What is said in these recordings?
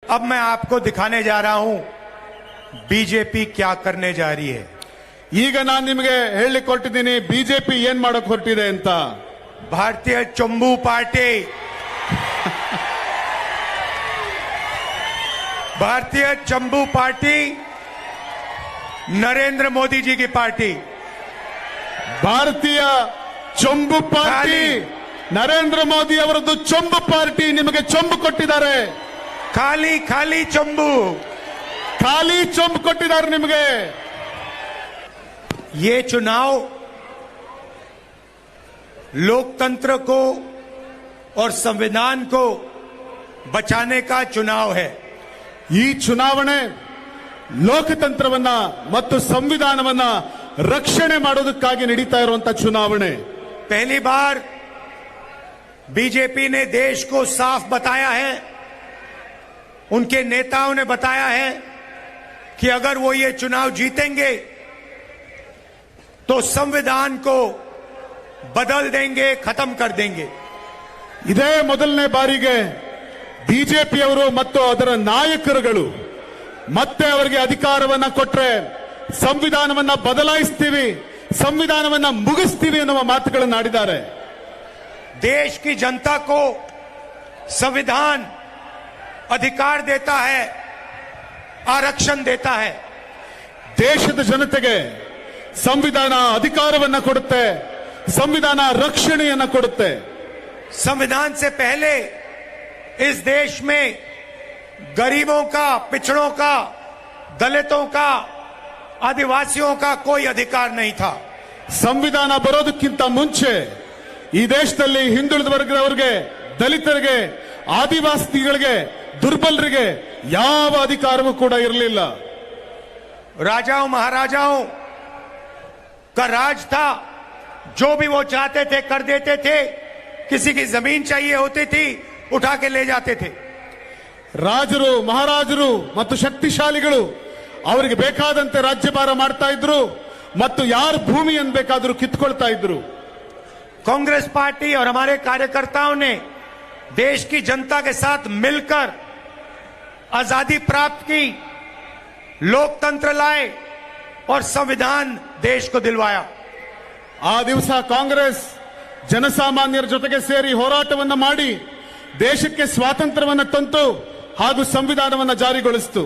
अब मैं आपको दिखाने जा रहा हूं बीजेपी क्या करने जा रही है। ಈಗ ನಾನು ನಿಮಗೆ ಹೇಳಲಿಕ್ಕೆ ಹೊರಟಿದ್ದೀನಿ ಬಿಜೆಪಿ ಏನ್ ಮಾಡಕ್ ಹೊರಟಿದೆ ಅಂತ। भारतीय चंबू पार्टी भारतीय चंबू पार्टी नरेंद्र मोदी जी की पार्टी। ಭಾರತೀಯ ಚೊಂಬು ಪಾರ್ಟಿ ನರೇಂದ್ರ ಮೋದಿ ಅವರದ್ದು ಚೊಂಬು ಪಾರ್ಟಿ ನಿಮಗೆ ಚೊಂಬು ಕೊಟ್ಟಿದ್ದಾರೆ। खाली खाली चंबू ಖಾಲಿ ಚೊಂಬು ಕೊಟ್ಟಿದ್ದಾರೆ ನಿಮಗೆ। ये चुनाव लोकतंत्र को और संविधान को बचाने का चुनाव है। ಈ ಚುನಾವಣೆ ಲೋಕತಂತ್ರವನ್ನ ಮತ್ತು ಸಂವಿಧಾನವನ್ನ ರಕ್ಷಣೆ ಮಾಡೋದಕ್ಕಾಗಿ ನಡೀತಾ ಇರುವಂತ ಚುನಾವಣೆ। पहली बार बीजेपी ने देश को साफ बताया है, उनके नेताओं ने बताया है कि अगर वो ये चुनाव जीतेंगे तो संविधान को बदल देंगे, खत्म कर देंगे। ಇದೇ ಮೊದಲನೇ ಬಾರಿಗೆ ಬಿಜೆಪಿಯವರು ಮತ್ತು ಅದರ ನಾಯಕರುಗಳು ಮತ್ತೆ ಅವರಿಗೆ ಅಧಿಕಾರವನ್ನ ಕೊಟ್ರೆ ಸಂವಿಧಾನವನ್ನ ಬದಲಾಯಿಸ್ತೀವಿ, ಸಂವಿಧಾನವನ್ನ ಮುಗಿಸ್ತೀವಿ ಎನ್ನುವ ಮಾತುಗಳನ್ನು ಆಡಿದ್ದಾರೆ। देश की जनता को संविधान अधिकार देता है, आरक्षण देता है। ದೇಶದ ಜನತೆಗೆ ಸಂವಿಧಾನ ಅಧಿಕಾರವನ್ನ ಕೊಡುತ್ತೆ, ಸಂವಿಧಾನ ರಕ್ಷಣೆಯನ್ನ ಕೊಡುತ್ತೆ। संविधान से पहले इस देश में गरीबों का, पिछड़ों का, दलितों का, आदिवासियों का कोई अधिकार नहीं था। ಸಂವಿಧಾನ ಬರೋದಕ್ಕಿಂತ ಮುಂಚೆ ಈ ದೇಶದಲ್ಲಿ ಹಿಂದುಳಿದ ವರ್ಗದವರಿಗೆ, ದಲಿತರಿಗೆ, ಆದಿವಾಸಿಗಳಿಗೆ, ದುರ್ಬಲರಿಗೆ ಯಾವ ಅಧಿಕಾರವೂ ಕೂಡ ಇರಲಿಲ್ಲ। राजाओं महाराजाओं का राज था, जो भी वो चाहते थे कर देते थे। किसी की जमीन चाहिए होती थी उठा के ले जाते थे। ರಾಜರು, ಮಹಾರಾಜರು ಮತ್ತು ಶಕ್ತಿಶಾಲಿಗಳು ಅವರಿಗೆ ಬೇಕಾದಂತೆ ರಾಜ್ಯಭಾರ ಮಾಡ್ತಾ ಇದ್ರು ಮತ್ತು ಯಾರ ಭೂಮಿಯನ್ನು ಬೇಕಾದರೂ ಕಿತ್ಕೊಳ್ತಾ ಇದ್ರು। कांग्रेस पार्टी और हमारे कार्यकर्ताओं ने देश की जनता के साथ मिलकर आजादी प्राप्त की, लोकतंत्र लाए और संविधान देश को दिलवाया। ಆ ದಿವಸ ಕಾಂಗ್ರೆಸ್ ಜನಸಾಮಾನ್ಯರ ಜೊತೆಗೆ ಸೇರಿ ಹೋರಾಟವನ್ನ ಮಾಡಿ ದೇಶಕ್ಕೆ ಸ್ವಾತಂತ್ರ್ಯವನ್ನ ತಂತು ಹಾಗೂ ಸಂವಿಧಾನವನ್ನ ಜಾರಿಗೊಳಿಸಿತು।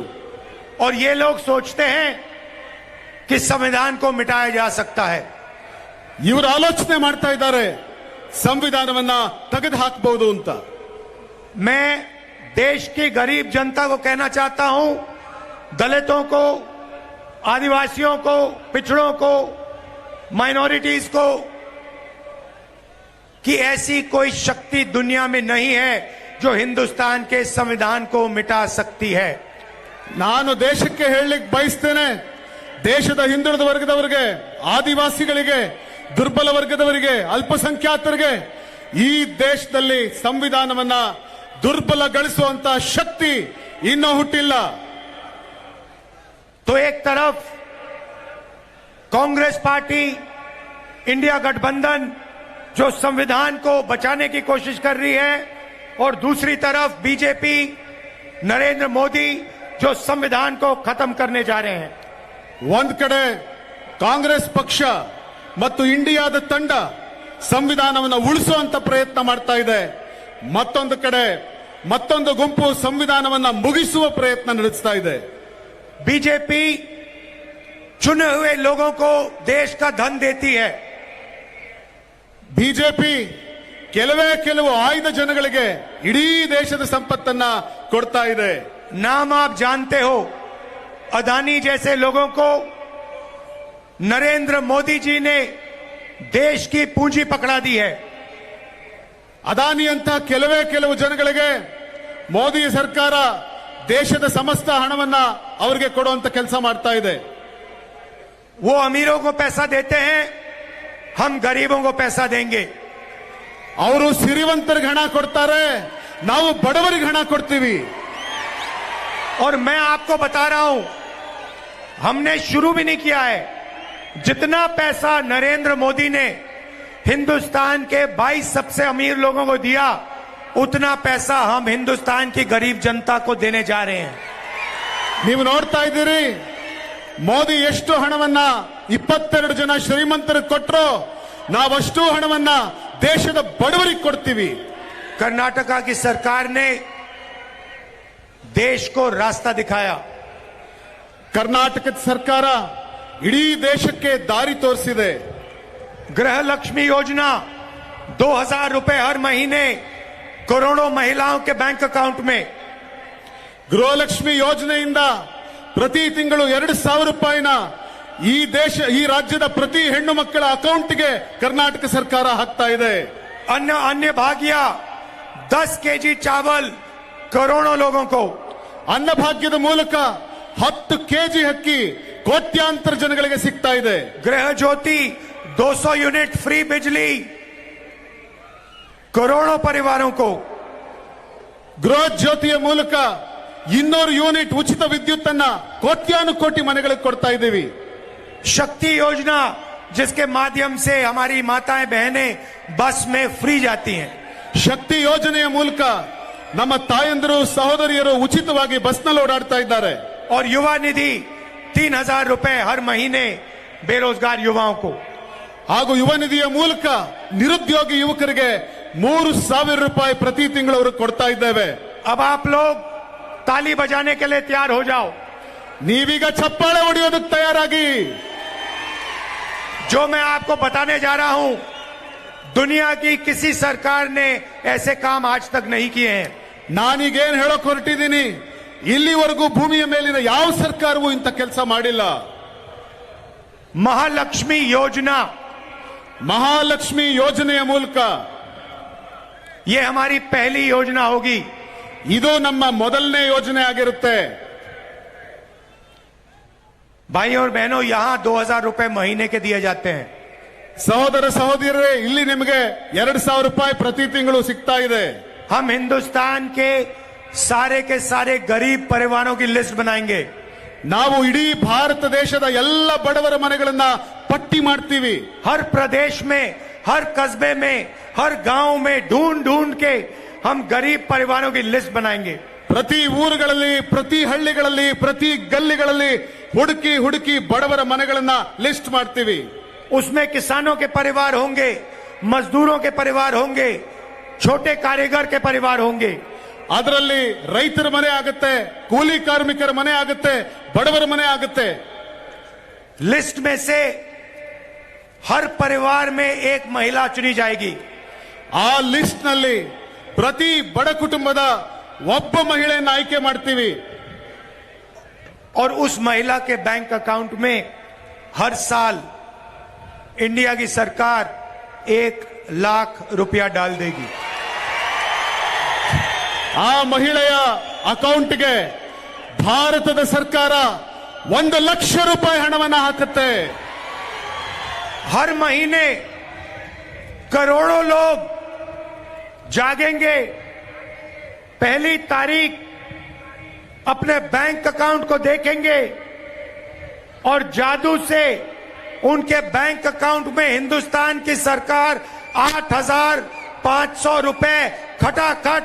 और ये लोग सोचते हैं कि संविधान को मिटाया जा सकता है। ಇವರು ಆಲೋಚನೆ ಮಾಡ್ತಾ ಇದ್ದಾರೆ ಸಂವಿಧಾನವನ್ನ ತೆಗೆದು ಹಾಕಬಹುದು ಅಂತ। मैं देश की गरीब जनता को कहना चाहता हूं, दलितों को, आदिवासियों को, पिछड़ों को, माइनॉरिटीज को, कि ऐसी कोई शक्ति दुनिया में नहीं है जो हिंदुस्तान के संविधान को मिटा सकती है। ನಾನು ದೇಶಕ್ಕೆ ಹೇಳಲಿಕ್ಕೆ ಬಯಸ್ತೇನೆ, ದೇಶದ ಹಿಂದುಳಿದ ವರ್ಗದವರಿಗೆ, ಆದಿವಾಸಿಗಳಿಗೆ, ದುರ್ಬಲ ವರ್ಗದವರಿಗೆ, ಅಲ್ಪಸಂಖ್ಯಾತರಿಗೆ ಈ ದೇಶದಲ್ಲಿ ಸಂವಿಧಾನವನ್ನ ದುರ್ಬಲಗೊಳಿಸುವಂತ ಶಕ್ತಿ ಇನ್ನೂ ಹುಟ್ಟಿಲ್ಲ। तो एक तरफ कांग्रेस पार्टी, इंडिया गठबंधन जो संविधान को बचाने की कोशिश कर रही है, और दूसरी तरफ बीजेपी, नरेंद्र मोदी जो संविधान को खत्म करने जा रहे हैं। ಒಂದ್ ಕಡೆ ಕಾಂಗ್ರೆಸ್ ಪಕ್ಷ ಮತ್ತು ಇಂಡಿಯಾದ ತಂಡ ಸಂವಿಧಾನವನ್ನು ಉಳಿಸುವಂತ ಪ್ರಯತ್ನ ಮಾಡ್ತಾ ಇದೆ, ಮತ್ತೊಂದು ಕಡೆ ಮತ್ತೊಂದು ಗುಂಪು ಸಂವಿಧಾನವನ್ನ ಮುಗಿಸುವ ಪ್ರಯತ್ನ ನಡೆಸ್ತಾ ಇದೆ। बीजेपी चुने हुए लोगों को देश का धन देती है। ಬಿಜೆಪಿ ಕೆಲವು ಆಯ್ದ ಜನಗಳಿಗೆ ಇಡೀ ದೇಶದ ಸಂಪತ್ತನ್ನ ಕೊಡ್ತಾ ಇದೆ। नाम आप जानते हो, अदानी जैसे लोगों को नरेंद्र मोदी जी ने देश की पूंजी पकड़ा दी है। ಅದಾನಿ ಅಂತ ಕೆಲವು ಜನಗಳಿಗೆ ಮೋದಿ ಸರ್ಕಾರ ದೇಶದ ಸಮಸ್ತ ಹಣವನ್ನ ಅವರಿಗೆ ಕೊಡುವಂತ ಕೆಲಸ ಮಾಡ್ತಾ ಇದೆ। वो अमीरों को पैसा देते हैं, हम गरीबों को पैसा देंगे। ಅವರು ಸಿರಿವಂತರಿಗೆ ಹಣ ಕೊಡ್ತಾರೆ, ನಾವು ಬಡವರಿಗೆ ಹಣ ಕೊಡ್ತೀವಿ। और मैं आपको बता रहा हूं, हमने शुरू भी नहीं किया है। जितना पैसा नरेंद्र मोदी ने हिंदुस्तान के 22 सबसे अमीर लोगों को दिया, उतना पैसा हम हिंदुस्तान की गरीब जनता को देने जा रहे हैं। ನೀವು ನೋಡ್ತಾ ಇದ್ದೀರಿ ಮೋದಿ ಎಷ್ಟು ಹಣವನ್ನ 22 ಜನ ಶ್ರೀಮಂತರಿಗೆ ಕೊಟ್ಟರು, ನಾವಷ್ಟು ಹಣವನ್ನ ದೇಶದ ಬಡವರಿಗೆ ಕೊಡ್ತೀವಿ। कर्नाटका की सरकार ने देश को रास्ता दिखाया। ಕರ್ನಾಟಕದ ಸರ್ಕಾರ ಇಡೀ ದೇಶಕ್ಕೆ ದಾರಿ ತೋರಿಸಿದೆ। गृह लक्ष्मी योजना 2000 रुपए हर महीने करोड़ों महिलाओं के बैंक अकाउंट में। ಗೃಹಲಕ್ಷ್ಮಿ ಯೋಜನೆಯಿಂದ ಪ್ರತಿ ತಿಂಗಳು 2000 ರೂಪಾಯಿನ ಈ ರಾಜ್ಯದ ಪ್ರತಿ ಹೆಣ್ಣು ಮಕ್ಕಳ ಅಕೌಂಟ್ಗೆ ಕರ್ನಾಟಕ ಸರ್ಕಾರ ಹಾಕ್ತಾ ಇದೆ। अन्य भाग्य 10 केजी चावल करोड़ों लोगों को। ಅನ್ನಭಾಗ್ಯದ ಮೂಲಕ 10 ಕೆಜಿ ಅಕ್ಕಿ ಕೋಟ್ಯಾಂತರ ಜನಗಳಿಗೆ ಸಿಗ್ತಾ ಇದೆ। गृह ज्योति 200 यूनिट फ्री बिजली करोड़ों परिवारों को। ಗೃಹ ಜ್ಯೋತಿಯ ಮೂಲಕ 200 ಯೂನಿಟ್ ಉಚಿತ ವಿದ್ಯುತ್ ಅನ್ನ ಕೋಟ್ಯಾನು ಕೋಟಿ ಮನೆಗಳಿಗೆ ಕೊಡ್ತಾ ಇದ್ದೀವಿ। शक्ति योजना जिसके माध्यम से हमारी माताएं बहनें बस में फ्री जाती हैं। ಶಕ್ತಿ ಯೋಜನೆಯ ಮೂಲಕ ನಮ್ಮ ತಾಯಂದಿರು ಸಹೋದರಿಯರು ಉಚಿತವಾಗಿ ಬಸ್ನಲ್ಲಿ ಓಡಾಡ್ತಾ ಇದ್ದಾರೆ। और युवा निधि 3000 रुपए हर महीने बेरोजगार युवाओं को। ಹಾಗೂ ಯುವ ನಿಧಿಯ ಮೂಲಕ ನಿರುದ್ಯೋಗಿ ಯುವಕರಿಗೆ 3000 ರೂಪಾಯಿ ಪ್ರತಿ ತಿಂಗಳು ಅವರು ಕೊಡ್ತಾ ಇದ್ದೇವೆ। अब आप लोग ताली बजाने के लिए तैयार हो जाओ। ನೀವೀಗ ಚಪ್ಪಾಳೆ ಹೊಡೆಯೋದಕ್ಕೆ ತಯಾರಾಗಿ। जो मैं आपको बताने जा रहा हूं, दुनिया की किसी सरकार ने ऐसे काम आज तक नहीं किए हैं। ನಾನೀಗೇನ್ ಹೇಳೋಕ್ ಹೊರಟಿದ್ದೀನಿ, ಇಲ್ಲಿವರೆಗೂ ಭೂಮಿಯ ಮೇಲಿನ ಯಾವ ಸರ್ಕಾರವೂ ಇಂಥ ಕೆಲಸ ಮಾಡಿಲ್ಲ। महालक्ष्मी योजना, ಮಹಾಲಕ್ಷ್ಮಿ ಯೋಜನೆಯ ಮೂಲಕ ये हमारी पहली योजना होगी। ಇದು ನಮ್ಮ ಮೊದಲನೇ ಯೋಜನೆ ಆಗಿರುತ್ತೆ। भाई और बहनों, यहां 2000 रुपए महीने के दिए जाते हैं। ಸಹೋದರ ಸಹೋದರಿಯರೇ, ಇಲ್ಲಿ ನಿಮಗೆ 2000 ರೂಪಾಯಿ ಪ್ರತಿ ತಿಂಗಳು ಸಿಗ್ತಾ ಇದೆ। हम हिंदुस्तान के सारे गरीब परिवारों की लिस्ट बनाएंगे। ನಾವು ಇಡೀ ಭಾರತ ದೇಶದ ಎಲ್ಲ ಬಡವರ ಮನೆಗಳನ್ನ ಪಟ್ಟಿ ಮಾಡ್ತೀವಿ। हर प्रदेश में, हर कस्बे में, हर गांव में ढूंढ के हम गरीब परिवारों की लिस्ट बनाएंगे। ಪ್ರತಿ ಊರುಗಳಲ್ಲಿ, ಪ್ರತಿ ಹಳ್ಳಿಗಳಲ್ಲಿ, ಪ್ರತಿ ಗಲ್ಲಿಗಳಲ್ಲಿ ಹುಡುಕಿ ಬಡವರ ಮನೆಗಳನ್ನ ಲಿಸ್ಟ್ ಮಾಡ್ತೀವಿ। उसमें किसानों के परिवार होंगे, मजदूरों के परिवार होंगे, छोटे कारीगर के परिवार होंगे। ಅದರಲ್ಲಿ ರೈತರ ಮನೆ ಆಗುತ್ತೆ, ಕೂಲಿ ಕಾರ್ಮಿಕರ ಮನೆ ಆಗುತ್ತೆ, ಬಡವರ ಮನೆ ಆಗುತ್ತೆ। लिस्ट में से हर परिवार में एक महिला चुनी जाएगी। ಆ ಲಿಸ್ಟ್ ನಲ್ಲಿ ಪ್ರತಿ ಬಡ ಕುಟುಂಬದ ಒಬ್ಬ ಮಹಿಳೆಯನ್ನು ಆಯ್ಕೆ ಮಾಡ್ತೀವಿ। और उस महिला के बैंक अकाउंट में हर साल इंडिया की सरकार 1 लाख रुपया डाल देगी। ಆ ಮಹಿಳೆಯ ಅಕೌಂಟ್ಗೆ ಭಾರತದ ಸರ್ಕಾರ 1 ಲಕ್ಷ ರೂಪಾಯಿ ಹಣವನ್ನು ಹಾಕುತ್ತೆ। हर महीने करोड़ों लोग जागेंगे, पहली तारीख अपने बैंक अकाउंट को देखेंगे और जादू से उनके बैंक अकाउंट में हिंदुस्तान की सरकार 8500 रुपए खटाखट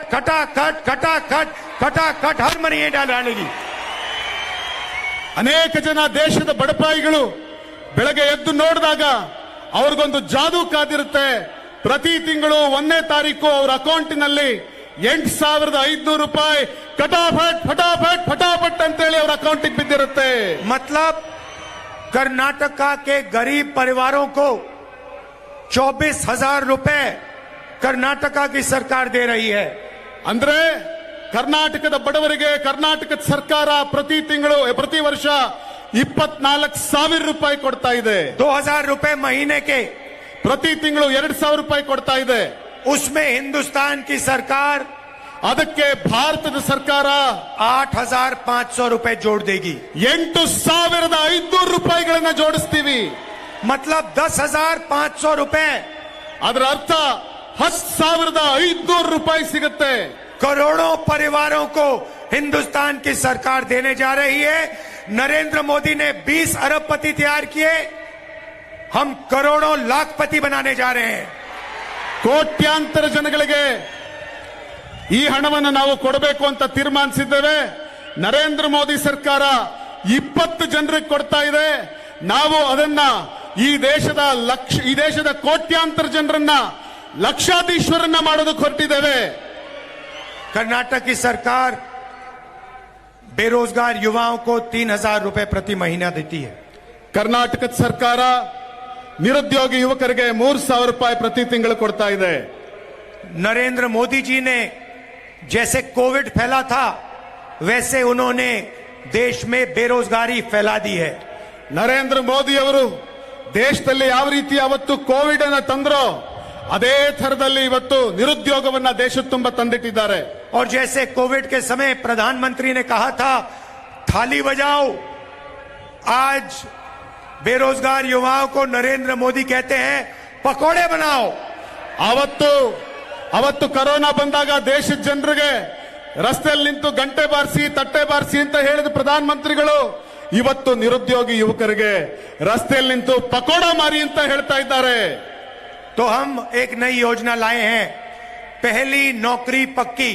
हर महीने डालेगी। ಅನೇಕ ಜನ ದೇಶದ ಬಡಪಾಯಿಗಳು ಬೆಳಗ್ಗೆ ಎದ್ದು ನೋಡಿದಾಗ ಅವ್ರಿಗೊಂದು ಜಾದೂ ಕಾದಿರುತ್ತೆ। ಪ್ರತಿ ತಿಂಗಳು 1ನೇ ತಾರೀಕು ಅವರ ಅಕೌಂಟಿನಲ್ಲಿ 8500 ರೂಪಾಯಿ ಫಟಾಫಟ್ ಅಂತೇಳಿ ಅವರ ಅಕೌಂಟಿಗೆ ಬಿದ್ದಿರುತ್ತೆ। मतलब कर्नाटका के गरीब परिवारों को 24,000 रुपए कर्नाटका की सरकार दे रही है। ಅಂದ್ರೆ ಕರ್ನಾಟಕದ ಬಡವರಿಗೆ ಕರ್ನಾಟಕದ ಸರ್ಕಾರ ಪ್ರತಿ ವರ್ಷ 24,000 ರೂಪಾಯಿ ಕೊಡ್ತಾ ಇದೆ। 2000 रुपए महीने के, ಪ್ರತಿ ತಿಂಗಳು 2000 ರೂಪಾಯಿ ಕೊಡ್ತಾ ಇದೆ। उसमें हिंदुस्तान की सरकार ಅದಕ್ಕೆ ಭಾರತದ ಸರ್ಕಾರ 8500 रुपए जोड़ देगी। 8500 ರೂಪಾಯಿಗಳನ್ನ ಜೋಡಿಸ್ತೀವಿ। मतलब 10,500 रुपए, ಅದರ ಅರ್ಥ 10,500 ರೂಪಾಯಿ ಸಿಗುತ್ತೆ। करोड़ों परिवारों को हिंदुस्तान की सरकार देने जा रही है। नरेंद्र मोदी ने 20 अरबपति तैयार किए, हम करोड़ों लाखपति बनाने जा रहे हैं। ಕೋಟ್ಯಾಂತರ ಜನಗಳಿಗೆ ಈ ಹಣವನ್ನು ನಾವು ಕೊಡಬೇಕು ಅಂತ ತೀರ್ಮಾನಿಸಿದ್ದೇವೆ. ನರೇಂದ್ರ ಮೋದಿ ಸರ್ಕಾರ 20 ಜನರಿಗೆ ಕೊಡ್ತಾ ಇದೆ. ನಾವು ಅದನ್ನ ಈ ದೇಶದ ಕೋಟ್ಯಾಂತರ ಜನರನ್ನ ಲಕ್ಷಾಧೀಶ್ವರನ್ನ ಮಾಡೋದಕ್ಕೆ ಹೊರಟಿದ್ದೇವೆ. कर्नाटक की सरकार बेरोजगार युवाओं को 3,000 रुपए प्रति महीना देती है. ಕರ್ನಾಟಕದ ಸರ್ಕಾರ ನಿರುದ್ಯೋಗಿ ಯುವಕರಿಗೆ 3,000 ರೂಪಾಯಿ ಪ್ರತಿ ತಿಂಗಳು ಕೊಡ್ತಾ ಇದೆ. नरेंद्र मोदी जी ने जैसे कोविड फैला था वैसे उन्होंने देश में बेरोजगारी फैला दी है. ನರೇಂದ್ರ ಮೋದಿ ಅವರು ದೇಶದಲ್ಲಿ ಯಾವ ರೀತಿ ಅವತ್ತು ಕೋವಿಡ್ ಅನ್ನು ತಂದ್ರೋ ಅದೇ ಥರದಲ್ಲಿ ಇವತ್ತು ನಿರುದ್ಯೋಗವನ್ನ ದೇಶದ ತುಂಬ ತಂದಿಟ್ಟಿದ್ದಾರೆ. और जैसे कोविड के समय प्रधानमंत्री ने कहा था थाली बजाओ, आज बेरोजगार युवाओं को नरेंद्र मोदी कहते हैं पकोड़े बनाओ. ಅವತ್ತು ಕೊರೋನಾ ಬಂದಾಗ ದೇಶದ ಜನರಿಗೆ ರಸ್ತೆಯಲ್ಲಿ ನಿಂತು ಗಂಟೆ ಬಾರಿಸಿ ತಟ್ಟೆ ಬಾರಿಸಿ ಅಂತ ಹೇಳಿದ ಪ್ರಧಾನಮಂತ್ರಿಗಳು ಇವತ್ತು ನಿರುದ್ಯೋಗಿ ಯುವಕರಿಗೆ ರಸ್ತೆಯಲ್ಲಿ ನಿಂತು ಪಕೋಡ ಮಾರಿ ಅಂತ ಹೇಳ್ತಾ ಇದ್ದಾರೆ. तो हम एक नई योजना लाए हैं, पहली नौकरी पक्की.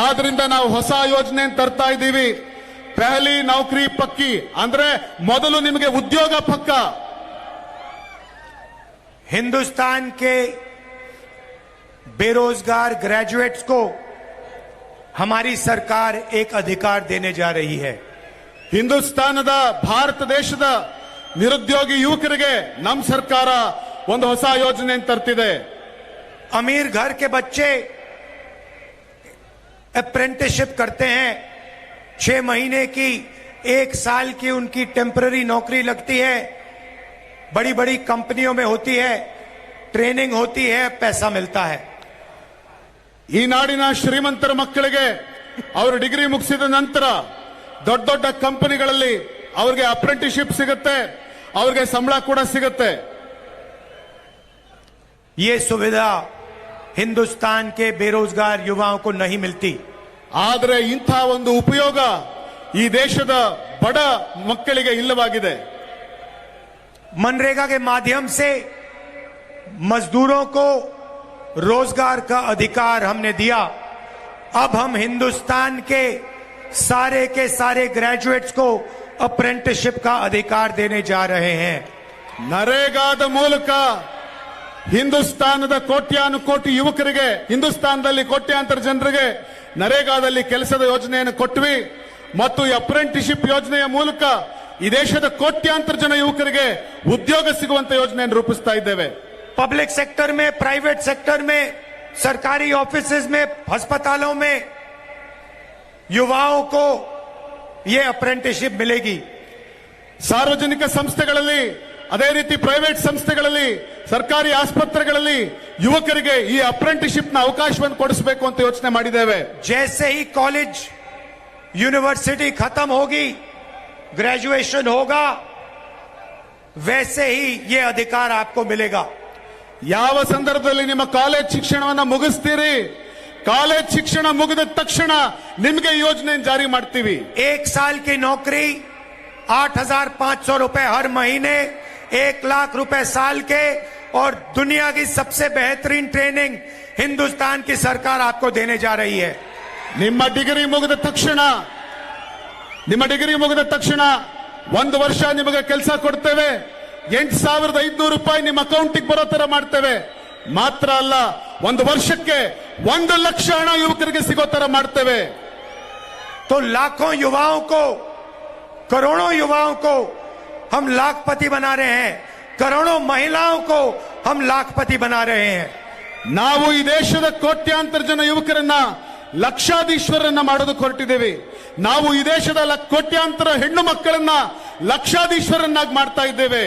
ಆದ್ರಿಂದ ನಾವು ಹೊಸ ಯೋಜನೆ ತರ್ತಾ ಇದ್ದೀವಿ. ಪೆಹಲಿ ನೌಕರಿ ಪಕ್ಕಿ ಅಂದ್ರೆ ಮೊದಲು ನಿಮಗೆ ಉದ್ಯೋಗ ಪಕ್ಕ. हिंदुस्तान के बेरोजगार ग्रेजुएट्स को हमारी सरकार एक अधिकार देने जा रही है. ಹಿಂದೂಸ್ತಾನದ ಭಾರತ ದೇಶದ ನಿರುದ್ಯೋಗಿ ಯುವಕರಿಗೆ ನಮ್ಮ ಸರ್ಕಾರ ಒಂದು ಹೊಸ ಯೋಜನೆ ತರ್ತಿದೆ. अमीर घर के बच्चे अप्रेंटिसशिप करते हैं, 6 महीने की 1 साल की उनकी टेम्पररी नौकरी लगती है, बड़ी बड़ी कंपनियों में होती है, ट्रेनिंग होती है, पैसा मिलता है. ಈ ನಾಡಿನ ಶ್ರೀಮಂತರ ಮಕ್ಕಳಿಗೆ ಅವರು ಡಿಗ್ರಿ ಮುಗಿಸಿದ ನಂತರ ದೊಡ್ಡ ದೊಡ್ಡ ಕಂಪನಿಗಳಲ್ಲಿ ಅವರಿಗೆ ಅಪ್ರೆಂಟಿಸ್ಶಿಪ್ ಸಿಗುತ್ತೆ, ಅವರಿಗೆ ಸಂಬಳ ಕೂಡ ಸಿಗುತ್ತೆ. ये सुविधा हिंदुस्तान के बेरोजगार युवाओं को नहीं मिलती. ಆದರೆ ಇಂಥ ಒಂದು ಉಪಯೋಗ ಈ ದೇಶದ ಬಡ ಮಕ್ಕಳಿಗೆ ಇಲ್ಲವಾಗಿದೆ. मनरेगा के माध्यम से मजदूरों को रोजगार का अधिकार हमने दिया. अब हम हिंदुस्तान के सारे ग्रेजुएट्स को अप्रेंटिसशिप का अधिकार देने जा रहे हैं. ನರೇಗಾದ ಮೂಲಕ ಹಿಂದೂಸ್ತಾನದ ಕೋಟ್ಯಾನುಕೋಟಿ ಯುವಕರಿಗೆ, ಹಿಂದೂಸ್ತಾನದಲ್ಲಿ ಕೋಟ್ಯಾಂತರ ಜನರಿಗೆ ನರೇಗಾದಲ್ಲಿ ಕೆಲಸದ ಯೋಜನೆಯನ್ನು ಕೊಟ್ವಿ ಮತ್ತು ಈ ಅಪ್ರೆಂಟಿಸ್ಶಿಪ್ ಯೋಜನೆಯ ಮೂಲಕ ಈ ದೇಶದ ಕೋಟ್ಯಾಂತರ ಜನ ಯುವಕರಿಗೆ ಉದ್ಯೋಗ ಸಿಗುವಂತ ಯೋಜನೆಯನ್ನು ರೂಪಿಸ್ತಾ ಇದ್ದೇವೆ. पब्लिक सेक्टर में, प्राइवेट सेक्टर में, सरकारी ऑफिसेज में, अस्पतालों में युवाओं को ये अप्रेंटिसशिप मिलेगी. ಸಾರ್ವಜನಿಕ ಸಂಸ್ಥೆಗಳಲ್ಲಿ, ಅದೇ ರೀತಿ ಪ್ರೈವೇಟ್ ಸಂಸ್ಥೆಗಳಲ್ಲಿ, ಸರ್ಕಾರಿ ಆಸ್ಪತ್ರೆಗಳಲ್ಲಿ ಯುವಕರಿಗೆ ಈ ಅಪ್ರೆಂಟಿಸ್ಶಿಪ್ ನ ಅವಕಾಶವನ್ನು ಕೊಡಿಸಬೇಕು ಅಂತ ಯೋಚನೆ ಮಾಡಿದ್ದೇವೆ. जैसे ही कॉलेज यूनिवर्सिटी खत्म होगी, ग्रेजुएशन होगा, वैसे ही ये अधिकार आपको मिलेगा. ಯಾವ ಸಂದರ್ಭದಲ್ಲಿ ನಿಮ್ಮ ಕಾಲೇಜ್ ಶಿಕ್ಷಣವನ್ನು ಮುಗಿಸ್ತೀರಿ, ಕಾಲೇಜ್ ಶಿಕ್ಷಣ ಮುಗಿದ ತಕ್ಷಣ ನಿಮಗೆ ಈ ಯೋಜನೆ ಜಾರಿ ಮಾಡ್ತೀವಿ. 1 साल की नौकरी 8,500 रुपए हर महीने, 1 लाख रुपए साल के, और दुनिया की सबसे बेहतरीन ट्रेनिंग हिंदुस्तान की सरकार आपको देने जा रही है. ನಿಮ್ಮ ಡಿಗ್ರಿ ಮುಗಿದ ತಕ್ಷಣ 1 ವರ್ಷ ನಿಮಗೆ ಕೆಲಸ ಕೊಡ್ತೇವೆ. 8,500 ರೂಪಾಯಿ ನಿಮ್ಮ ಅಕೌಂಟಿಗೆ ಬರೋ ತರ ಮಾಡ್ತೇವೆ. ಮಾತ್ರ ಅಲ್ಲ, 1 ವರ್ಷಕ್ಕೆ 1 ಲಕ್ಷ ಹಣ ಯುವಕರಿಗೆ ಸಿಗೋ ತರ ಮಾಡ್ತೇವೆ. तो लाखों युवाओं को, करोड़ों युवाओं को हम लाखपति बना रहे हैं, करोड़ों महिलाओं को हम लाखपति बना रहे हैं. ನಾವು ಈ ದೇಶದ ಕೋಟ್ಯಾಂತರ ಜನ ಯುವಕರನ್ನ ಲಕ್ಷಾಧೀಶ್ವರನ್ನ ಮಾಡೋದಕ್ಕೆ ಹೊರಟಿದ್ದೇವೆ. ನಾವು ಈ ದೇಶದ ಕೋಟ್ಯಾಂತರ ಹೆಣ್ಣು ಮಕ್ಕಳನ್ನ ಲಕ್ಷಾಧೀಶ್ವರನ್ನಾಗಿ ಮಾಡ್ತಾ ಇದ್ದೇವೆ.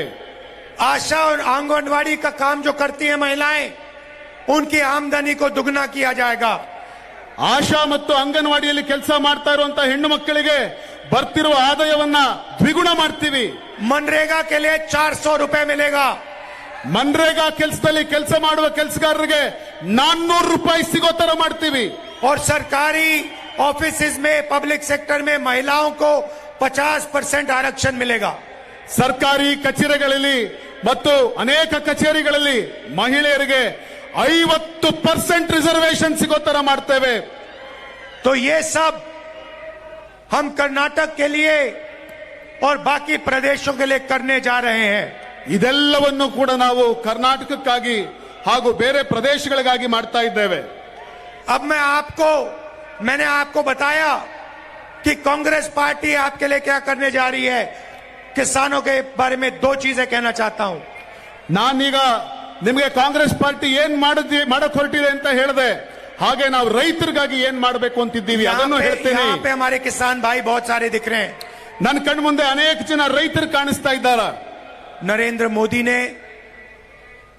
आशा और आंगनवाड़ी का काम जो करती हैं महिलाएं, उनकी आमदनी को दुगना किया जाएगा. ಆಶಾ ಮತ್ತು ಅಂಗನವಾಡಿಯಲ್ಲಿ ಕೆಲಸ ಮಾಡ್ತಾ ಇರುವಂತಹ ಹೆಣ್ಣು ಮಕ್ಕಳಿಗೆ ಬರ್ತಿರುವ ಆದಾಯವನ್ನ ದ್ವಿಗುಣ ಮಾಡ್ತೀವಿ. मनरेगा के लिए 400 रुपए मिलेगा. ಮನ್ರೇಗಾ ಕೆಲಸದಲ್ಲಿ ಕೆಲಸ ಮಾಡುವ ಕೆಲಸಗಾರರಿಗೆ 400 ರೂಪಾಯಿ ಸಿಗೋ ತರ ಮಾಡ್ತೀವಿ. और सरकारी ऑफिसेज में, पब्लिक सेक्टर में महिलाओं को 50% आरक्षण मिलेगा. ಸರ್ಕಾರಿ ಕಚೇರಿಗಳಲ್ಲಿ ಮತ್ತು ಅನೇಕ ಕಚೇರಿಗಳಲ್ಲಿ ಮಹಿಳೆಯರಿಗೆ 50% ರಿಸರ್ವೇಶನ್ ಸಿಗೋ ತರ ಮಾಡ್ತೇವೆ. तो ये सब हम कर्नाटक के लिए और बाकी प्रदेशों के लिए करने जा रहे हैं. ಇದೆಲ್ಲವನ್ನು ಕೂಡ ನಾವು ಕರ್ನಾಟಕಕ್ಕಾಗಿ ಹಾಗೂ ಬೇರೆ ಪ್ರದೇಶಗಳಿಗಾಗಿ ಮಾಡ್ತಾ ಇದ್ದೇವೆ. अब मैंने आपको बताया कि कांग्रेस पार्टी आपके लिए क्या करने जा रही है. किसानों के बारे में दो चीजें कहना चाहता हूं. ನಾನೀಗ ನಿಮಗೆ ಕಾಂಗ್ರೆಸ್ ಪಾರ್ಟಿ ಏನ್ ಮಾಡಕ್ ಹೊರಟಿದೆ ಅಂತ ಹೇಳಿದೆ, ಹಾಗೆ ನಾವು ರೈತರಿಗಾಗಿ ಏನ್ ಮಾಡಬೇಕು ಅಂತಿದ್ದೀವಿ ಅದನ್ನು ಹೇಳ್ತೇನೆ. यहाँ पे हमारे किसान भाई बहुत सारे दिख रहे हैं. ನನ್ನ ಕಣ್ಣು ಮುಂದೆ ಅನೇಕ ಜನ ರೈತರು ಕಾಣಿಸ್ತಾ ಇದ್ದಾರೆ. नरेंद्र मोदी ने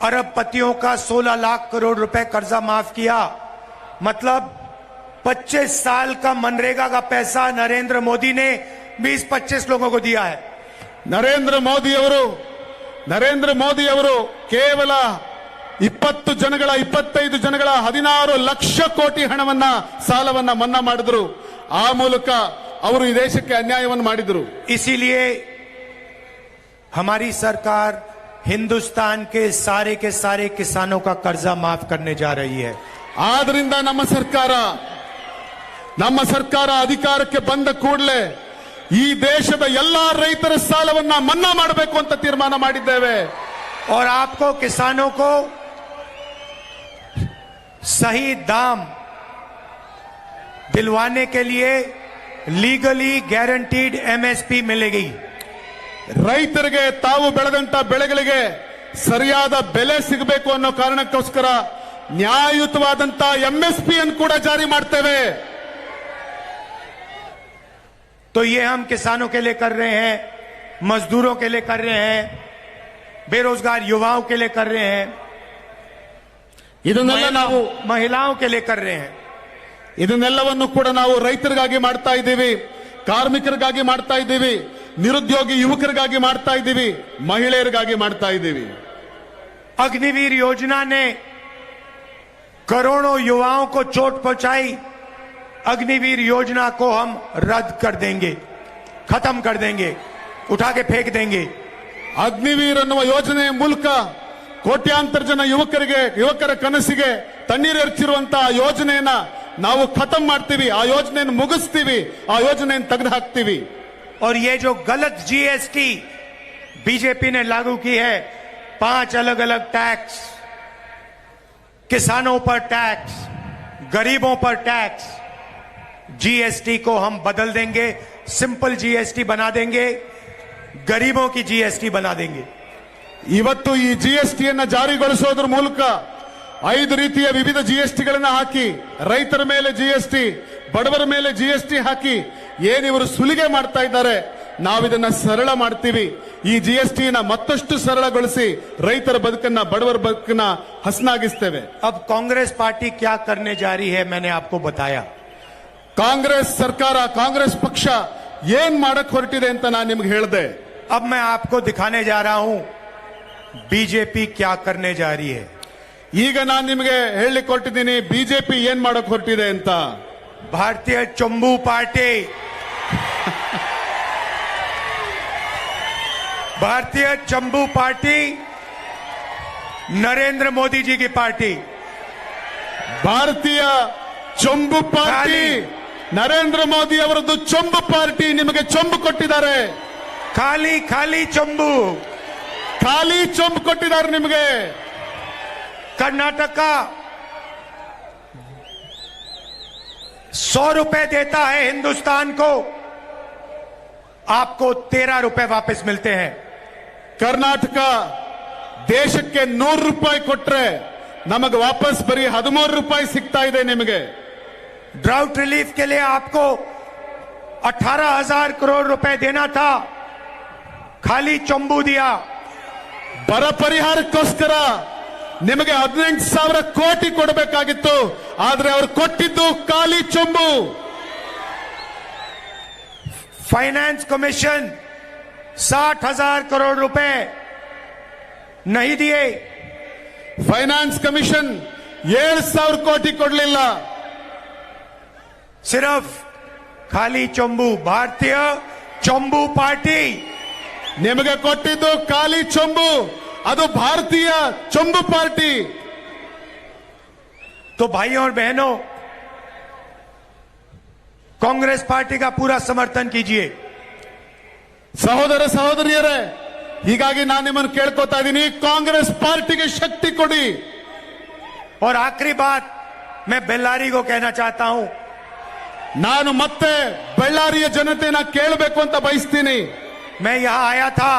अरबपतियों का 16 लाख करोड़ रुपए कर्जा माफ किया. मतलब 25 साल का मनरेगा का पैसा नरेंद्र मोदी ने 20-25 लोगों को दिया है. ನರೇಂದ್ರ ಮೋದಿ ಅವರು ಕೇವಲ 25 ಜನಗಳ 16 ಲಕ್ಷ ಕೋಟಿ ಹಣವನ್ನ ಸಾಲವನ್ನ ಮನ್ನಾ ಮಾಡಿದ್ರು. ಆ ಮೂಲಕ ಅವರು ಈ ದೇಶಕ್ಕೆ ಅನ್ಯಾಯವನ್ನು ಮಾಡಿದ್ರು. इसीलिए हमारी सरकार हिंदुस्तान के सारे किसानों का कर्जा माफ करने जा रही है. ಆದ್ರಿಂದ ನಮ್ಮ ಸರ್ಕಾರ ಅಧಿಕಾರಕ್ಕೆ ಬಂದ ಕೂಡಲೇ ಈ ದೇಶದ ಎಲ್ಲಾ ರೈತರ ಸಾಲವನ್ನ ಮನ್ನಾ ಮಾಡಬೇಕು ಅಂತ ತೀರ್ಮಾನ ಮಾಡಿದ್ದೇವೆ. और आपको किसानों को सही दाम दिलवाने के लिए लीगली गारंटीड एमएसपी मिलेगी. ರೈತರಿಗೆ ತಾವು ಬೆಳೆದಂತ ಬೆಳೆಗಳಿಗೆ ಸರಿಯಾದ ಬೆಲೆ ಸಿಗಬೇಕು ಅನ್ನೋ ಕಾರಣಕ್ಕೋಸ್ಕರ ನ್ಯಾಯಯುತವಾದಂತ ಎಂಎಸ್ಪಿ ಅನ್ನು ಕೂಡ ಜಾರಿ ಮಾಡ್ತೇವೆ. तो ये हम किसानों के लिए कर रहे हैं, मजदूरों के लिए कर रहे हैं, बेरोजगार युवाओं के लिए कर रहे हैं, ಇದನ್ನೆಲ್ಲ ನಾವು महिलाओं के लिए कर रहे हैं. ಇದನ್ನೆಲ್ಲವನ್ನು ಕೂಡ ನಾವು ರೈತರಿಗಾಗಿ ಮಾಡ್ತಾ ಇದ್ದೀವಿ, ಕಾರ್ಮಿಕರಿಗಾಗಿ ಮಾಡ್ತಾ ಇದ್ದೀವಿ, ನಿರುದ್ಯೋಗಿ ಯುವಕರಿಗಾಗಿ ಮಾಡ್ತಾ ಇದ್ದೀವಿ, ಮಹಿಳೆಯರಿಗಾಗಿ ಮಾಡ್ತಾ ಇದ್ದೀವಿ. अग्निवीर योजना ने करोड़ों युवाओं को चोट पहुंचाई. अग्निवीर योजना को हम रद्द कर देंगे, खत्म कर देंगे, उठा के फेंक देंगे. ಅಗ್ನಿವೀರ್ ಅನ್ನುವ ಯೋಜನೆಯ ಮೂಲಕ ಕೋಟ್ಯಾಂತರ ಜನ ಯುವಕರ ಕನಸಿಗೆ ತಣ್ಣೀರು ಎರಚಿರುವಂತಹ ಯೋಜನೆಯನ್ನ ನಾವು ಖತಮ್ ಮಾಡ್ತೀವಿ, ಆ ಯೋಜನೆಯನ್ನು ಮುಗಿಸ್ತೀವಿ, ಆ ಯೋಜನೆಯನ್ನು ತೆಗೆದು ಹಾಕ್ತೀವಿ. और ये जो गलत जीएसटी बीजेपी ने लागू की है, 5 अलग अलग टैक्स, किसानों पर टैक्स, गरीबों पर टैक्स, जीएसटी को हम बदल देंगे, सिंपल जीएसटी बना देंगे, गरीबों की जीएसटी बना देंगे. ಇವತ್ತು ಈ ಜಿಎಸ್ಟಿಯನ್ನ ಜಾರಿಗೊಳಿಸೋದ್ರ ಮೂಲಕ 5 ರೀತಿಯ ವಿವಿಧ ಜಿಎಸ್ಟಿಗಳನ್ನ ಹಾಕಿ ರೈತರ ಮೇಲೆ ಜಿಎಸ್ಟಿ, ಬಡವರ ಮೇಲೆ ಜಿಎಸ್ಟಿ ಹಾಕಿ ಏನಿವರು ಸುಲಿಗೆ ಮಾಡ್ತಾ ಇದ್ದಾರೆ, ನಾವಿದನ್ನ ಸರಳ ಮಾಡ್ತೀವಿ. ಈ ಜಿಎಸ್ಟಿನ ಮತ್ತಷ್ಟು ಸರಳಗೊಳಿಸಿ ರೈತರ ಬದುಕನ್ನ, ಬಡವರ ಬದುಕನ್ನ ಹಸನಾಗಿಸ್ತೇವೆ. अब कांग्रेस पार्टी क्या करने जा रही है, मैंने आपको बताया. ಕಾಂಗ್ರೆಸ್ ಸರ್ಕಾರ, ಕಾಂಗ್ರೆಸ್ ಪಕ್ಷ ಏನ್ ಮಾಡಕ್ ಹೊರಟಿದೆ ಅಂತ ನಾನು ನಿಮ್ಗೆ ಹೇಳಿದೆ. अब मैं आपको दिखाने जा रहा हूं बीजेपी क्या करने जा रही है. ಈಗ ನಾನು ನಿಮಗೆ ಹೇಳಲಿಕ್ಕೆ ಹೊರಟಿದ್ದೀನಿ ಬಿಜೆಪಿ ಏನ್ ಮಾಡಕ್ ಹೊರಟಿದೆ ಅಂತ. भारतीय चंबू पार्टी भारतीय चंबू पार्टी नरेंद्र मोदी जी की पार्टी. ಭಾರತೀಯ ಚೊಂಬು ಪಾರ್ಟಿ ನರೇಂದ್ರ ಮೋದಿ ಅವರದ್ದು ಚೊಂಬು ಪಾರ್ಟಿ ನಿಮಗೆ ಚೊಂಬು ಕೊಟ್ಟಿದ್ದಾರೆ. खाली खाली चंबू, ಖಾಲಿ ಚೊಂಬು ಕೊಟ್ಟಿದ್ದಾರೆ ನಿಮಗೆ. कर्नाटक का 100 रुपए देता है हिंदुस्तान को, आपको 13 रुपए वापस मिलते हैं. ಕರ್ನಾಟಕ ದೇಶಕ್ಕೆ 100 ರೂಪಾಯಿ ಕೊಟ್ರೆ ನಮಗೆ ವಾಪಸ್ ಬರೀ 13 ರೂಪಾಯಿ ಸಿಗ್ತಾ ಇದೆ ನಿಮಗೆ. ड्राउट रिलीफ के लिए आपको 18,000 करोड़ रुपए देना था, खाली चंबू दिया. ಬರ ಪರಿಹಾರಕ್ಕೋಸ್ಕರ ನಿಮಗೆ 18,000 ಕೋಟಿ ಕೊಡಬೇಕಾಗಿತ್ತು, ಆದ್ರೆ ಅವರು ಕೊಟ್ಟಿದ್ದು ಖಾಲಿ ಚೊಂಬು. फाइनेंस कमीशन 60,000 करोड़ रुपए नहीं दिए. ಫೈನಾನ್ಸ್ ಕಮಿಷನ್ 7,000 ಕೋಟಿ ಕೊಡಲಿಲ್ಲ. सिर्फ खाली चंबू, भारतीय चंबू पार्टी ನಿಮಗೆ ಕೊಟ್ಟಿದ್ದು ಖಾಲಿ ಚೊಂಬು, ಅದು ಭಾರತೀಯ ಚೊಂಬು ಪಾರ್ಟಿ. तो भाइयों और बहनों, कांग्रेस पार्टी का पूरा समर्थन कीजिए। ಸಹೋದರ ಸಹೋದರಿಯರೇ, ಹೀಗಾಗಿ ನಾನು ನಿಮ್ಮನ್ನು ಕೇಳ್ಕೊತಾ ಇದ್ದೀನಿ, ಕಾಂಗ್ರೆಸ್ ಪಾರ್ಟಿಗೆ ಶಕ್ತಿ ಕೊಡಿ. और आखिरी बात मैं बेल्लारी को कहना चाहता हूं, ನಾನು ಮತ್ತೆ ಬಳ್ಳಾರಿಯ ಜನತೆನ ಕೇಳಬೇಕು ಅಂತ ಬಯಸ್ತೀನಿ. मैं यहां आया था,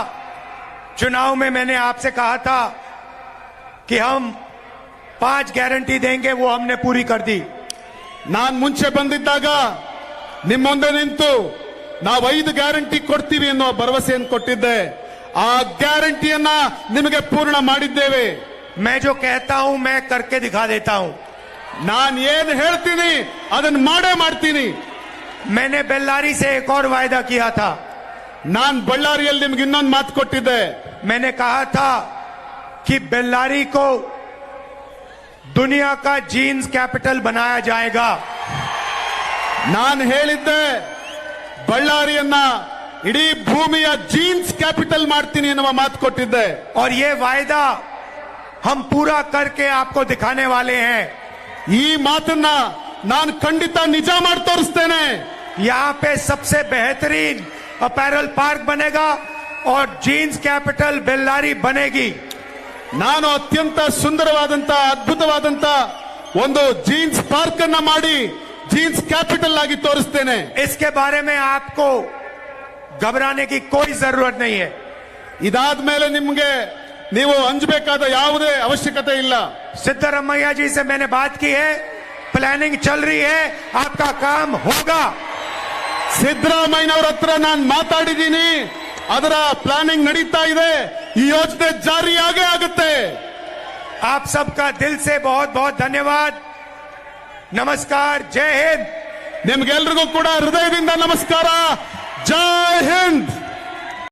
चुनाव में मैंने आपसे कहा था कि हम 5 गारंटी देंगे, वो हमने पूरी कर दी। ನಾನು ಮುಂಚೆ ಬಂದಿದ್ದಾಗ ನಿಮ್ಮ ಮುಂದೆ ನಿಂತು ನಾವು 5 ಗ್ಯಾರಂಟಿ ಕೊಡ್ತೀವಿ ಅನ್ನೋ ಭರವಸೆಯನ್ನು ಕೊಟ್ಟಿದ್ದೆ. ಆ ಗ್ಯಾರಂಟಿಯನ್ನ ನಿಮಗೆ ಪೂರ್ಣ ಮಾಡಿದ್ದೇವೆ. मैं जो कहता हूं मैं करके दिखा देता हूं। ನಾನು ಏನು ಹೇಳ್ತೀನಿ ಅದನ್ನ ಮಾಡೇ ಮಾಡ್ತೀನಿ. मैंने बेल्लारी से एक और वायदा किया था। ನಾನು ಬಳ್ಳಾರಿಯಲ್ಲಿ ನಿಮ್ಗೆ ಇನ್ನೊಂದು ಮಾತು ಕೊಟ್ಟಿದ್ದೆ. मैंने कहा था कि बेल्लारी को दुनिया का जीन्स कैपिटल बनाया जाएगा। ನಾನು ಹೇಳಿದ್ದೆ, ಬಳ್ಳಾರಿಯನ್ನ ಇಡೀ ಭೂಮಿಯ ಜೀನ್ಸ್ ಕ್ಯಾಪಿಟಲ್ ಮಾಡ್ತೀನಿ ಎನ್ನುವ ಮಾತು ಕೊಟ್ಟಿದ್ದೆ. और ये वायदा हम पूरा करके आपको दिखाने वाले हैं। ಈ ಮಾತನ್ನ ನಾನು ಖಂಡಿತ ನಿಜ ಮಾಡಿ ತೋರಿಸ್ತೇನೆ. यहाँ पे सबसे बेहतरीन अपैरल पार्क बनेगा और जीन्स कैपिटल बेल्लारी बनेगी। ನಾನು ಅತ್ಯಂತ ಸುಂದರವಾದಂತ ಅದ್ಭುತವಾದಂತ ಒಂದು ಜೀನ್ಸ್ ಪಾರ್ಕ್ ಅನ್ನ ಮಾಡಿ ಜೀನ್ಸ್ ಕ್ಯಾಪಿಟಲ್ ಆಗಿ ತೋರಿಸ್ತೇನೆ. इसके बारे में आपको घबराने की कोई जरूरत नहीं है। ಇದಾದ್ಮೇಲೆ ನಿಮ್ಗೆ ನೀವು ಅಂಜಬೇಕಾದ ಯಾವುದೇ ಅವಶ್ಯಕತೆ ಇಲ್ಲ. सिद्धरमैया जी से मैंने बात की है, प्लानिंग चल रही है, आपका काम होगा। ಸಿದ್ದರಾಮಯ್ಯನವರ ಹತ್ರ ನಾನು ಮಾತಾಡಿದ್ದೀನಿ, ಅದರ ಪ್ಲಾನಿಂಗ್ ನಡೀತಾ ಇದೆ, ಈ ಯೋಜನೆ ಜಾರಿಯಾಗೇ ಆಗುತ್ತೆ. आप सबका दिल से बहुत बहुत धन्यवाद। नमस्कार, जय हिंद। ನಿಮ್ಗೆಲ್ರಿಗೂ ಕೂಡ ಹೃದಯದಿಂದ ನಮಸ್ಕಾರ. ಜೈ